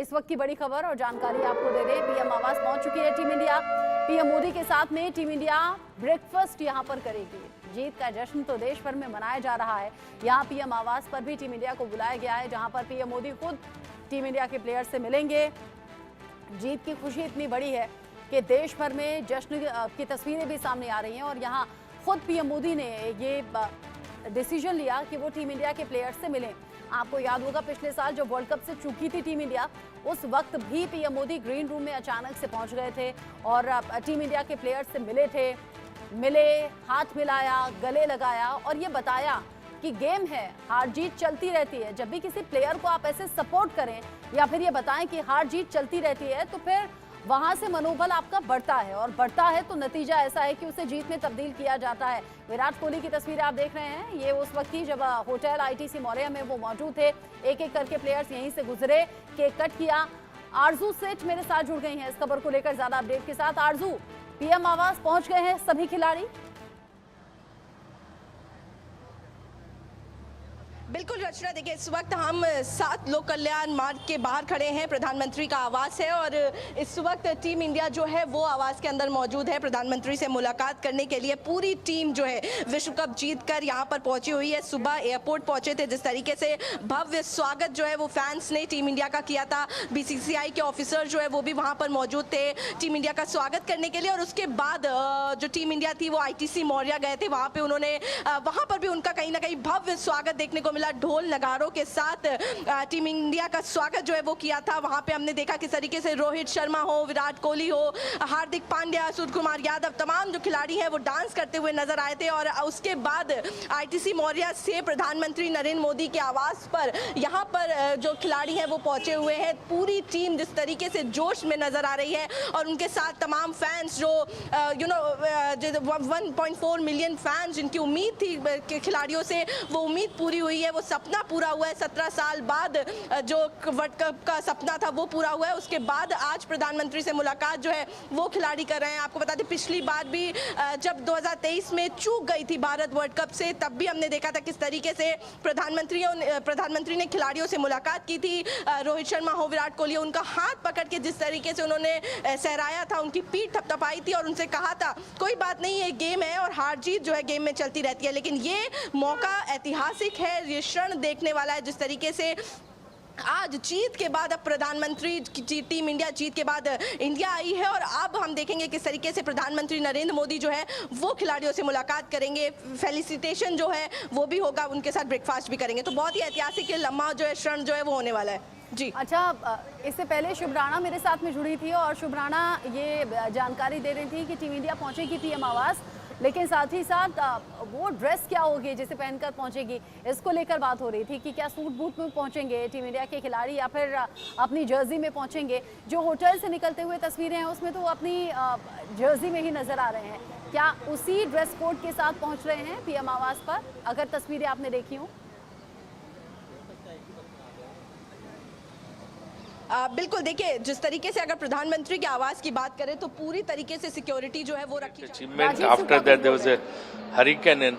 इस वक्त की बड़ी खबर और जानकारी आपको दे दें, पीएम आवास पहुंच चुकी है टीम इंडिया। पीएम मोदी के साथ में टीम इंडिया ब्रेकफास्ट यहां पर करेगी। जीत का जश्न तो देश भर में मनाया जा रहा है। यहां पीएम आवास पर भी टीम इंडिया को बुलाया गया है, जहां पर पीएम मोदी खुद टीम इंडिया के प्लेयर से मिलेंगे। जीत की खुशी इतनी बड़ी है कि देश भर में जश्न की तस्वीरें भी सामने आ रही हैं और यहाँ खुद पीएम मोदी ने ये डिसीजन लिया कि वो टीम इंडिया के प्लेयर्स से मिलें। आपको याद होगा पिछले साल जब वर्ल्ड कप से चूकी थी टीम इंडिया, उस वक्त भी पीएम मोदी ग्रीन रूम में अचानक से पहुंच गए थे और टीम इंडिया के प्लेयर्स से मिले, हाथ मिलाया, गले लगाया और ये बताया कि गेम है, हार जीत चलती रहती है। जब भी किसी प्लेयर को आप ऐसे सपोर्ट करें या फिर ये बताएं कि हार जीत चलती रहती है, तो फिर वहां से मनोबल आपका बढ़ता है और बढ़ता है तो नतीजा ऐसा है कि उसे जीत में तब्दील किया जाता है। विराट कोहली की तस्वीरें आप देख रहे हैं, ये उस वक्त की जब होटल आईटीसी मौर्या में वो मौजूद थे। एक एक करके प्लेयर्स यहीं से गुजरे, केक कट किया। आरजू सेठ मेरे साथ जुड़ गई हैं इस खबर को लेकर ज्यादा अपडेट के साथ। आरजू, पीएम आवास पहुंच गए हैं सभी खिलाड़ी? बिल्कुल रचना, देखिए इस वक्त हम 7 लोक कल्याण मार्ग के बाहर खड़े हैं। प्रधानमंत्री का आवास है और इस वक्त टीम इंडिया जो है वो आवास के अंदर मौजूद है। प्रधानमंत्री से मुलाकात करने के लिए पूरी टीम जो है विश्व कप जीतकर यहाँ पर पहुंची हुई है। सुबह एयरपोर्ट पहुंचे थे, जिस तरीके से भव्य स्वागत जो है वो फैंस ने टीम इंडिया का किया था। बीसीसीआई के ऑफिसर जो है वो भी वहाँ पर मौजूद थे टीम इंडिया का स्वागत करने के लिए। और उसके बाद जो टीम इंडिया थी वो आईटीसी मौर्या गए थे, वहाँ पर भी उनका कहीं ना कहीं भव्य स्वागत देखने को मिला। ढोल नगारों के साथ टीम इंडिया का स्वागत जो है वो किया था। वहां पे हमने देखा किस तरीके से रोहित शर्मा हो, विराट कोहली हो, हार्दिक पांड्या, सूर्य कुमार यादव, तमाम जो खिलाड़ी हैं वो डांस करते हुए नजर आए थे। और उसके बाद आईटीसी मौर्या से प्रधानमंत्री नरेंद्र मोदी के आवास पर यहाँ पर जो खिलाड़ी हैं वो पहुंचे हुए हैं। पूरी टीम जिस तरीके से जोश में नजर आ रही है और उनके साथ तमाम फैंस जो 1.4 मिलियन फैंस जिनकी उम्मीद थी खिलाड़ियों से, वो उम्मीद पूरी हुई है, वो सपना पूरा हुआ है। 17 साल बाद जो वर्ल्ड कप का सपना था वो पूरा हुआ है। उसके बाद आज प्रधानमंत्री से मुलाकात जो है वो खिलाड़ी कर रहे हैं। आपको बता दें पिछली बार भी जब 2023 में चूक गई थी भारत वर्ल्ड कप से, तब भी हमने देखा था किस तरीके से प्रधानमंत्री ने खिलाड़ियों से मुलाकात की थी। रोहित शर्मा हो, विराट कोहली, उनका हाथ पकड़ के जिस तरीके से उन्होंने सहराया था, उनकी पीठ थपथपाई थी और उनसे कहा था कोई बात नहीं, ये गेम है और हार जीत जो है गेम में चलती रहती है, लेकिन ये मौका ऐतिहासिक है, ये क्षण देखने वाला है। जिस तरीके से आज जीत के बाद अब प्रधानमंत्री टीम इंडिया जीत के बाद इंडिया आई है और अब हम देखेंगे किस तरीके से प्रधानमंत्री नरेंद्र मोदी जो है वो खिलाड़ियों से मुलाकात करेंगे। फेलिसिटेशन जो है वो भी होगा, उनके साथ ब्रेकफास्ट भी करेंगे। तो बहुत ही ऐतिहासिक लम्हा जो है, क्षण जो है वो होने वाला है जी। अच्छा, इससे पहले शुभ राणा मेरे साथ में जुड़ी थी और शुभ राणा ये जानकारी दे रही थी कि टीम इंडिया पहुंचेगी पीएम आवास, लेकिन साथ ही साथ वो ड्रेस क्या होगी जिसे पहनकर पहुंचेगी, इसको लेकर बात हो रही थी कि क्या सूट बूट में पहुंचेंगे टीम इंडिया के खिलाड़ी या फिर अपनी जर्सी में पहुंचेंगे। जो होटल से निकलते हुए तस्वीरें हैं उसमें तो अपनी जर्सी में ही नजर आ रहे हैं। क्या उसी ड्रेस कोड के साथ पहुंच रहे हैं पीएम आवास पर, अगर तस्वीरें आपने देखी हो? बिल्कुल, देखिए जिस तरीके से अगर प्रधानमंत्री के आवास की बात करें तो पूरी तरीके से सिक्योरिटी जो है वो रखी achievement after that there was a hurricane in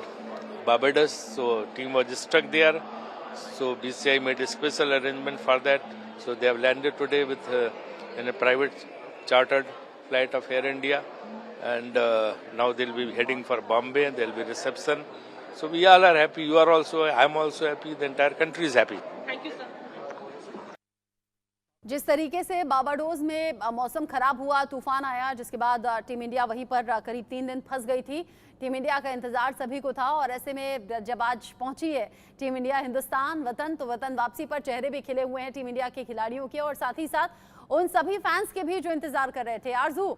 Barbados, so team was stuck there, so BCI made a special arrangement for that, so they have landed today with in a private chartered flight of Air India, and now they'll be heading for Bombay and there'll be reception, so we all are happy, you are also, I'm also happy, the entire country is happy. Thank you sir। जिस तरीके से Barbados में मौसम खराब हुआ, तूफान आया, जिसके बाद टीम इंडिया वहीं पर करीब 3 दिन फंस गई थी। टीम इंडिया का इंतजार सभी को था और ऐसे में जब आज पहुंची है टीम इंडिया हिंदुस्तान वतन, तो वतन वापसी पर चेहरे भी खिले हुए हैं टीम इंडिया के खिलाड़ियों के और साथ ही साथ उन सभी फैंस के भी जो इंतजार कर रहे थे। आरजू,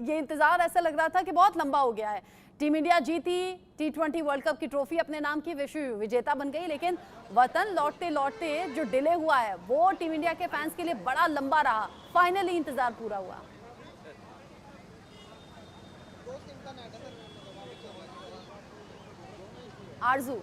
ये इंतजार ऐसा लग रहा था कि बहुत लंबा हो गया है। टीम इंडिया जीती T20 वर्ल्ड कप की ट्रॉफी अपने नाम की, विश्व विजेता बन गई, लेकिन वतन लौटते लौटते जो डिले हुआ है वो टीम इंडिया के फैंस के लिए बड़ा लंबा रहा। फाइनली इंतजार पूरा हुआ। आरजू,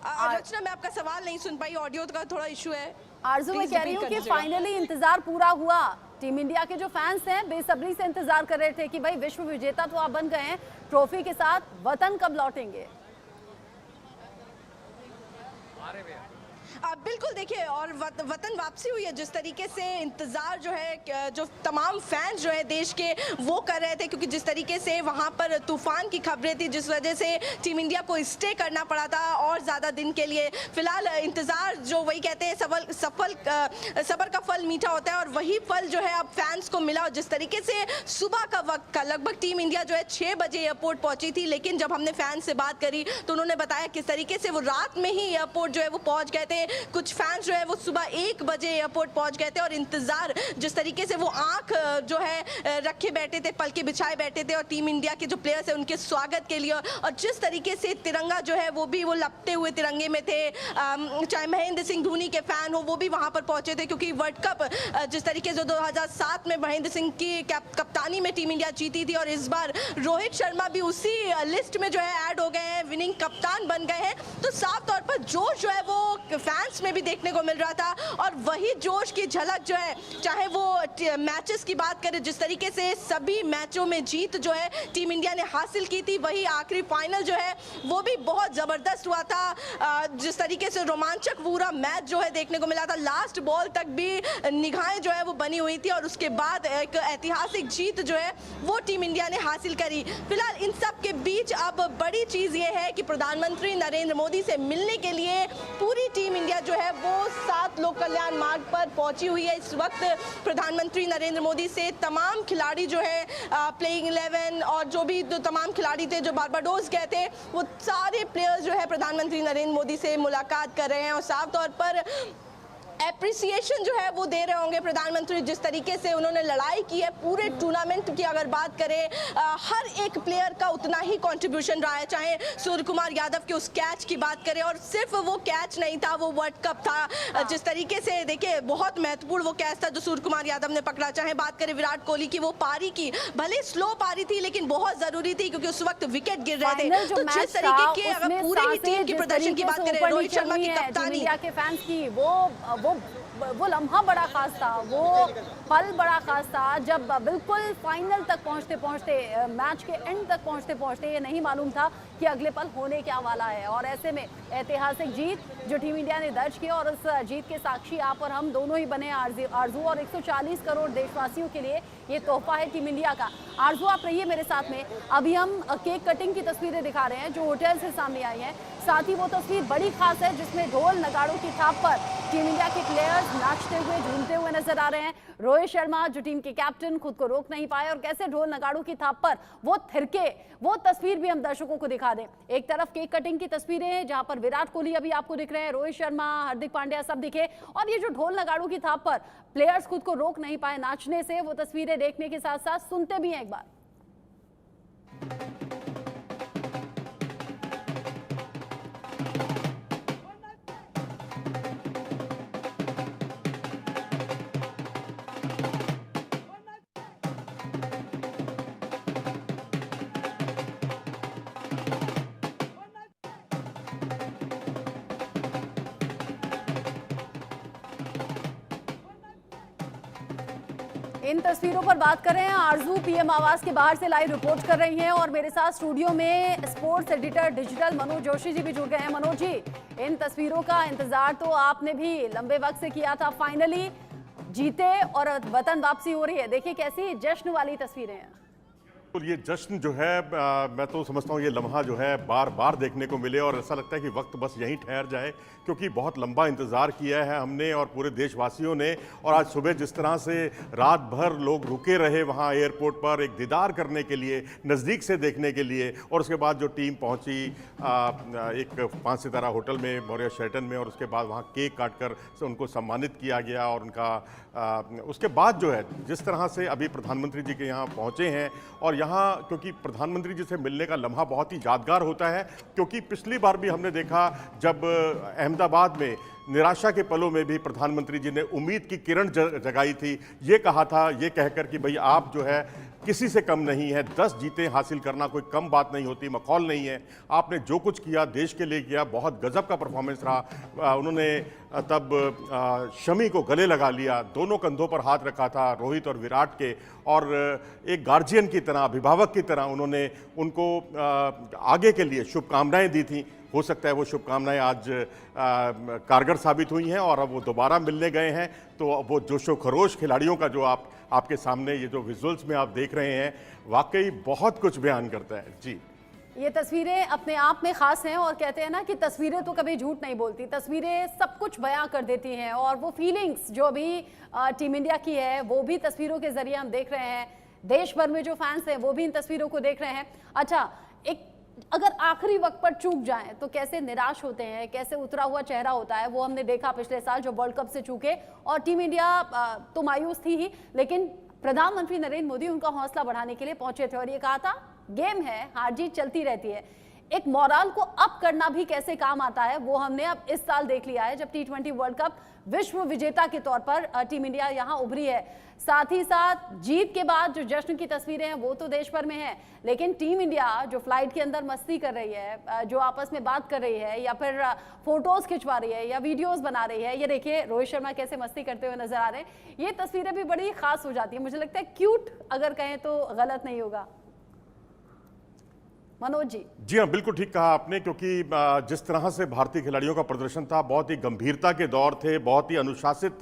रचना मैं आपका सवाल नहीं सुन पाई, ऑडियो का थोड़ा इशू है। आरजू मैं कह रही हूँ कि फाइनली इंतजार पूरा हुआ। टीम इंडिया के जो फैंस हैं बेसब्री से इंतजार कर रहे थे कि भाई विश्व विजेता तो आप बन गए हैं, ट्रॉफी के साथ वतन कब लौटेंगे। बिल्कुल देखिए, और वतन वापसी हुई है। जिस तरीके से इंतजार जो है, जो तमाम फैंस जो है देश के वो कर रहे थे, क्योंकि जिस तरीके से वहां पर तूफान की खबरें थी, जिस वजह से टीम इंडिया को स्टे करना पड़ा था और ज़्यादा दिन के लिए। फिलहाल इंतजार, जो वही कहते हैं सबर का फल मीठा होता है, और वही फल जो है अब फैंस को मिला। और जिस तरीके से सुबह का वक्त का लगभग टीम इंडिया जो है 6 बजे एयरपोर्ट पहुंची थी, लेकिन जब हमने फैंस से बात करी तो उन्होंने बताया किस तरीके से वो रात में ही एयरपोर्ट जो है वो पहुंच गए थे। कुछ फैंस जो है वो सुबह 1 बजे एयरपोर्ट पहुंच गए थे, और इंतजार, जिस तरीके से वो आंख जो है रखे बैठे थे, पलके बिछाए बैठे थे, और टीम इंडिया के जो प्लेयर्स हैं उनके स्वागत के लिए। और जिस तरीके से तिरंगा जो है वो भी वो लपटे हुए तिरंगे में थे। चाहे महेंद्र सिंह धोनी के फैन हो, वो भी वहां पर पहुंचे थे, क्योंकि वर्ल्ड कप जिस तरीके से 2007 में महेंद्र सिंह की कप्तानी में टीम इंडिया जीती थी, और इस बार रोहित शर्मा भी उसी लिस्ट में जो है ऐड हो गए हैं, विनिंग कप्तान बन गए हैं। तो साफ तौर पर जोश जो है वो फैंस में भी देखने को मिल रहा था, और वही जोश की झलक जो है, चाहे वो मैचेस की बात करें, जिस तरीके से सभी मैचों में जीत जो है टीम इंडिया ने हासिल की थी, वही आखिरी फाइनल जो है वो भी बहुत जबरदस्त हुआ था। जिस तरीके से रोमांचक पूरा मैच जो है देखने को मिला था, लास्ट बॉल तक भी निगाहें जो है वो बनी हुई थी, और उसके बाद एक ऐतिहासिक जीत जो है वो टीम इंडिया ने हासिल करी। फिलहाल इन सब के बीच अब बड़ी चीज ये है कि प्रधानमंत्री नरेंद्र मोदी से मिलने के लिए पूरी टीम इंडिया जो है वो 7 लोक कल्याण मार्ग पर पहुंची हुई है। इस वक्त प्रधानमंत्री नरेंद्र मोदी से तमाम खिलाड़ी जो है प्लेइंग 11 और जो भी तमाम खिलाड़ी थे जो बारबाडोस गए थे, वो सारे प्लेयर्स जो है प्रधानमंत्री नरेंद्र मोदी से मुलाकात कर रहे हैं, और साफ तौर पर एप्रिसिएशन जो है वो दे रहे होंगे प्रधानमंत्री। जिस तरीके से उन्होंने लड़ाई की है पूरे टूर्नामेंट की, अगर बात करें हर एक प्लेयर का उतना ही कंट्रीब्यूशन रहा है। चाहे सूर्य कुमार यादव के उस कैच की बात करें, और सिर्फ वो कैच नहीं था, वो वर्ल्ड कप था। जिस तरीके से देखिए बहुत महत्वपूर्ण वो कैच था जो सूर्य कुमार यादव ने पकड़ा। चाहे बात करें विराट कोहली की वो पारी की, भले स्लो पारी थी लेकिन बहुत जरूरी थी, क्योंकि उस वक्त विकेट गिर रहे थे। तो जिस तरीके के अगर पूरी ही टीम की प्रदर्शन की बात करें, रोहित शर्मा की कप्तानी, के फैंस की वो लम्हा बड़ा खास था, वो पल बड़ा खास था, जब बिल्कुल फाइनल तक पहुंचते पहुंचते, मैच के एंड तक पहुंचते पहुंचते ये नहीं मालूम था कि अगले पल होने क्या वाला है। और ऐसे में ऐतिहासिक जीत जो टीम इंडिया ने दर्ज की, और उस जीत के साक्षी आप और हम दोनों ही बने आरजू, और 140 करोड़ देशवासियों के लिए ये तोहफा है टीम इंडिया का। आरजू आप रहिए मेरे साथ में, अभी हम केक कटिंग की तस्वीरें दिखा रहे हैं जो होटल से सामने आई हैं। साथ ही वो तस्वीर बड़ी खास है जिसमें ढोल नगाड़ों की थाप पर टीम इंडिया के प्लेयर्स नाचते हुए झूमते हुए नजर आ रहे हैं। रोहित शर्मा जो टीम के कैप्टन खुद को रोक नहीं पाए, और कैसे ढोल नगाड़ों की थाप पर वो थिरके, वो तस्वीर भी हम दर्शकों को दिखा दें। एक तरफ केक कटिंग की तस्वीरें हैं जहां पर विराट कोहली अभी आपको दिख रहे हैं, रोहित शर्मा, हार्दिक पांड्या सब दिखे, और ये जो ढोल नगाड़ों की थाप पर प्लेयर्स खुद को रोक नहीं पाए नाचने से, वो तस्वीरें देखने के साथ साथ सुनते भी हैं एक बार। इन तस्वीरों पर बात कर रहे हैं आरजू, पीएम आवास के बाहर से लाइव रिपोर्ट कर रही हैं, और मेरे साथ स्टूडियो में sports editor digital Manoj Joshi ji भी जुड़ गए हैं। मनोज जी, इन तस्वीरों का इंतजार तो आपने भी लंबे वक्त से किया था, फाइनली जीते और वतन वापसी हो रही है, देखिए कैसी जश्न वाली तस्वीरें हैं। तो ये जश्न जो है मैं तो समझता हूँ ये लम्हा जो है बार बार देखने को मिले, और ऐसा लगता है कि वक्त बस यहीं ठहर जाए, क्योंकि बहुत लंबा इंतज़ार किया है हमने और पूरे देशवासियों ने। और आज सुबह जिस तरह से रात भर लोग रुके रहे वहाँ एयरपोर्ट पर एक दीदार करने के लिए, नज़दीक से देखने के लिए, और उसके बाद जो टीम पहुँची एक 5 सितारा होटल में मौर्य शेरटन में, और उसके बाद वहाँ केक काट कर उनको सम्मानित किया गया। और उनका उसके बाद जो है जिस तरह से अभी प्रधानमंत्री जी के यहाँ पहुँचे हैं, और यहाँ क्योंकि प्रधानमंत्री जी से मिलने का लम्हा बहुत ही यादगार होता है, क्योंकि पिछली बार भी हमने देखा जब अहमदाबाद में निराशा के पलों में भी प्रधानमंत्री जी ने उम्मीद की किरण जगाई थी, ये कहा था, ये कहकर कि भाई आप जो है किसी से कम नहीं है, 10 जीतें हासिल करना कोई कम बात नहीं होती, मखौल नहीं है। आपने जो कुछ किया देश के लिए किया, बहुत गजब का परफॉर्मेंस रहा। उन्होंने तब शमी को गले लगा लिया, दोनों कंधों पर हाथ रखा था रोहित और विराट के, और एक गार्जियन की तरह, अभिभावक की तरह उन्होंने उनको आगे के लिए शुभकामनाएं दी थी। हो सकता है वो शुभकामनाएं आज कारगर साबित हुई हैं और अब वो दोबारा मिलने गए हैं। तो वो जोशो खरोश खिलाड़ियों का जो आपके सामने ये जो विजुअल्स में आप देख रहे हैं, वाकई बहुत कुछ बयान करता है। जी, ये तस्वीरें अपने आप में खास हैं और कहते हैं ना कि तस्वीरें तो कभी झूठ नहीं बोलती, तस्वीरें सब कुछ बयां कर देती हैं। और वो फीलिंग्स जो अभी टीम इंडिया की है वो भी तस्वीरों के जरिए हम देख रहे हैं। देश भर में जो फैंस हैं वो भी इन तस्वीरों को देख रहे हैं। अच्छा, एक अगर आखिरी वक्त पर चूक जाएं तो कैसे निराश होते हैं, कैसे उतरा हुआ चेहरा होता है, वो हमने देखा पिछले साल जो वर्ल्ड कप से चूके। और टीम इंडिया तो मायूस थी ही, लेकिन प्रधानमंत्री नरेंद्र मोदी उनका हौसला बढ़ाने के लिए पहुंचे थे और ये कहा था गेम है, हार जीत चलती रहती है। एक मोरल को अप करना भी कैसे काम आता है वो हमने अब इस साल देख लिया है, जब T20 वर्ल्ड कप विश्व विजेता के तौर पर टीम इंडिया यहां उभरी है। साथ ही साथ जीत के बाद जो जश्न की तस्वीरें हैं वो तो देश भर में हैं, लेकिन टीम इंडिया जो फ्लाइट के अंदर मस्ती कर रही है, जो आपस में बात कर रही है या फिर फोटोज खिंचवा रही है या वीडियोस बना रही है, ये देखिए रोहित शर्मा कैसे मस्ती करते हुए नजर आ रहे हैं। ये तस्वीरें भी बड़ी खास हो जाती है, मुझे लगता है क्यूट अगर कहें तो गलत नहीं होगा। मनोज जी। जी हाँ, बिल्कुल ठीक कहा आपने, क्योंकि जिस तरह से भारतीय खिलाड़ियों का प्रदर्शन था, बहुत ही गंभीरता के दौर थे, बहुत ही अनुशासित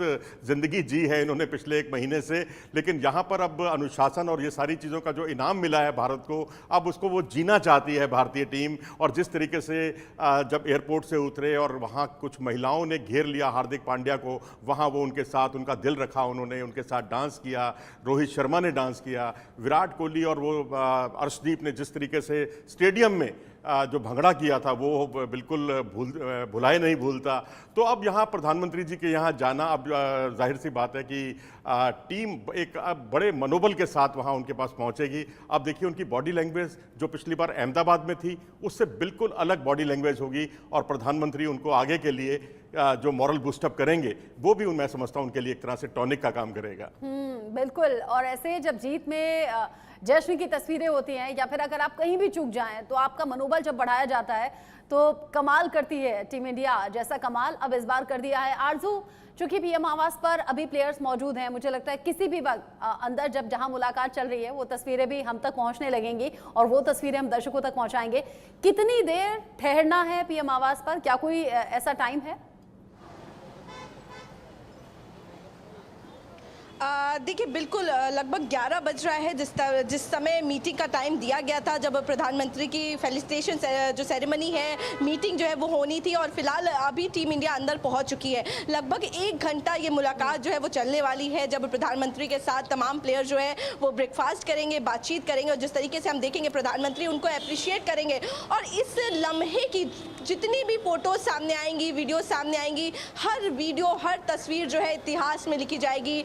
जिंदगी जी है इन्होंने पिछले एक महीने से। लेकिन यहाँ पर अब अनुशासन और ये सारी चीज़ों का जो इनाम मिला है भारत को, अब उसको वो जीना चाहती है भारतीय टीम। और जिस तरीके से जब एयरपोर्ट से उतरे और वहाँ कुछ महिलाओं ने घेर लिया हार्दिक पांड्या को, वहाँ वो उनके साथ उनका दिल रखा, उन्होंने उनके साथ डांस किया, रोहित शर्मा ने डांस किया, विराट कोहली और वो अर्शदीप ने जिस तरीके से स्टेडियम में जो भंगड़ा किया था वो बिल्कुल भुलाए नहीं भूलता। तो अब यहाँ प्रधानमंत्री जी के यहाँ जाना, अब जाहिर सी बात है कि टीम एक बड़े मनोबल के साथ वहाँ उनके पास पहुँचेगी। अब देखिए उनकी बॉडी लैंग्वेज जो पिछली बार अहमदाबाद में थी उससे बिल्कुल अलग बॉडी लैंग्वेज होगी और प्रधानमंत्री उनको आगे के लिए जो मॉरल बूस्टअप करेंगे वो भी मैं समझता हूँ उनके लिए एक तरह से टॉनिक का काम करेगा। बिल्कुल। और ऐसे जब जीत में जश्न की तस्वीरें होती हैं या फिर अगर आप कहीं भी चूक जाएं तो आपका मनोबल जब बढ़ाया जाता है तो कमाल करती है टीम इंडिया। जैसा कमाल अब इस बार कर दिया है आरजू। चूंकि पीएम आवास पर अभी प्लेयर्स मौजूद हैं, मुझे लगता है किसी भी वक्त अंदर जब जहां मुलाकात चल रही है वो तस्वीरें भी हम तक पहुंचने लगेंगी और वो तस्वीरें हम दर्शकों तक पहुंचाएंगे। कितनी देर ठहरना है पीएम आवास पर, क्या कोई ऐसा टाइम है? देखिए बिल्कुल लगभग 11 बज रहा है जिस समय मीटिंग का टाइम दिया गया था, जब प्रधानमंत्री की फेलिसिटेशन जो सेरेमनी है, मीटिंग जो है वो होनी थी। और फिलहाल अभी टीम इंडिया अंदर पहुंच चुकी है। लगभग 1 घंटा ये मुलाकात जो है वो चलने वाली है, जब प्रधानमंत्री के साथ तमाम प्लेयर जो है वो ब्रेकफास्ट करेंगे, बातचीत करेंगे और जिस तरीके से हम देखेंगे प्रधानमंत्री उनको अप्रिशिएट करेंगे। और इस लम्हे की जितनी भी फोटोज सामने आएंगी, वीडियो सामने आएंगी, हर वीडियो हर तस्वीर जो है इतिहास में लिखी जाएगी।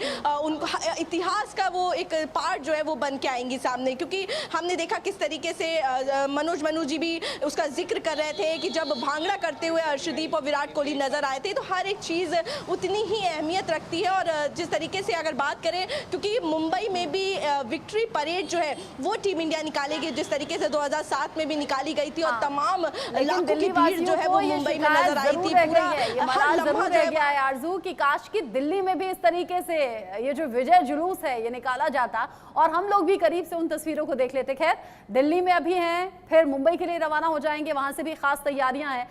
उनको इतिहास का वो एक पार्ट जो है वो बन के आएंगी सामने। क्योंकि हमने देखा किस तरीके से मनोज जी भी उसका जिक्र कर रहे थे कि जब भांगड़ा करते हुए अर्शदीप और विराट कोहली नजर आए थे, तो हर एक चीज़ उतनी ही अहमियत रखती है। और जिस तरीके से अगर बात करें, क्योंकि मुंबई में भी विक्ट्री परेड जो है वो टीम इंडिया निकालेगी, जिस तरीके से 2007 में भी निकाली गई थी और तमाम लाखों की भीड़ जो है वो मुंबई में नजर आई थी। जरूर रह गया है आरजू कि काश की दिल्ली में भी इस तरीके से ये जो विजय जुलूस है ये निकाला जाता और हम लोग भी करीब से उन तस्वीरों को देख लेते। खैर, दिल्ली में अभी हैं, फिर मुंबई के लिए रवाना हो जाएंगे, वहां से भी खास तैयारियां हैं।